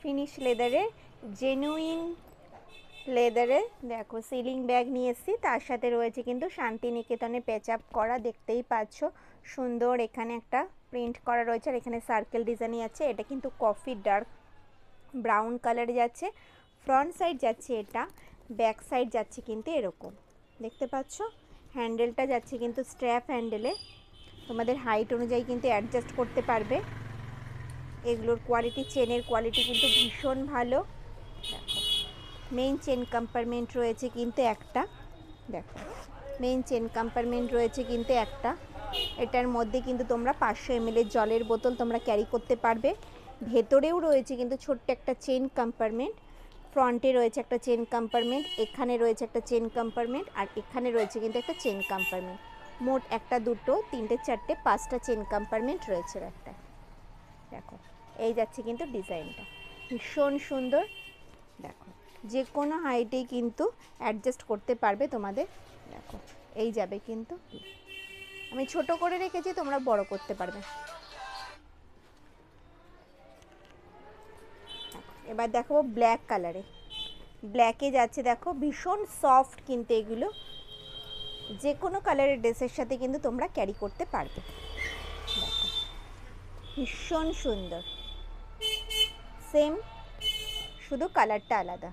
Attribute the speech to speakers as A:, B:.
A: Finish লেদারে, genuine লেদারে দেখো ceiling bag নিয়ে এসেছি, তার সাথে রয়েছে কিন্তু শান্তিনিকেতনে প্যাচ আপ করা, দেখতেই পাচ্ছ সুন্দর এখানে একটা প্রিন্ট করা রয়েছে, আর এখানে সার্কেল ডিজাইনই আছে। এটা কিন্তু কফি ডার্ক ব্রাউন কালারে যাচ্ছে, ফ্রন্ট সাইড যাচ্ছে এটা, ব্যাক সাইড যাচ্ছে কিন্তু এরকম, দেখতে পাচ্ছ। হ্যান্ডেলটা যাচ্ছে কিন্তু স্ট্র্যাপ হ্যান্ডেলে, তোমাদের হাইট অনুযায়ী কিন্তু অ্যাডজাস্ট করতে পারবে। এগুলোর কোয়ালিটি, চেনের কোয়ালিটি কিন্তু ভীষণ ভালো। দেখো মেইন চেন কম্পার্টমেন্ট রয়েছে কিন্তু একটা, দেখো মেইন চেন কম্পার্টমেন্ট রয়েছে কিন্তু একটা। এটার মধ্যে কিন্তু তোমরা 500 ml জলের বোতল তোমরা ক্যারি করতে পারবে। ভেতরেও রয়েছে কিন্তু ছোট্ট একটা চেন কম্পার্টমেন্ট, ফ্রন্টে রয়েছে একটা চেন কম্পার্টমেন্ট, এখানে রয়েছে একটা চেন কম্পার্টমেন্ট, আর এখানে রয়েছে কিন্তু একটা চেন কম্পার্টমেন্ট। মোট একটা, দুটো, তিনটে, চারটে, 5টা চেন কম্পার্টমেন্ট রয়েছে একটা। দেখো এই যাচ্ছে কিন্তু ডিজাইনটা, ভীষণ সুন্দর। দেখো যে কোনো হাইটেই কিন্তু অ্যাডজাস্ট করতে পারবে তোমাদের। দেখো এই যাবে কিন্তু, আমি ছোট করে রেখেছি, তোমরা বড় করতে পারবে। এবার দেখো ব্ল্যাক কালারে, ব্ল্যাকে যাচ্ছে, দেখো ভীষণ সফট কিন্তু এগুলো, যে কোনো কালারের ড্রেসের সাথে কিন্তু তোমরা ক্যারি করতে পারবে। দেখো ভীষণ সুন্দর, সেম শুধু কালারটা আলাদা।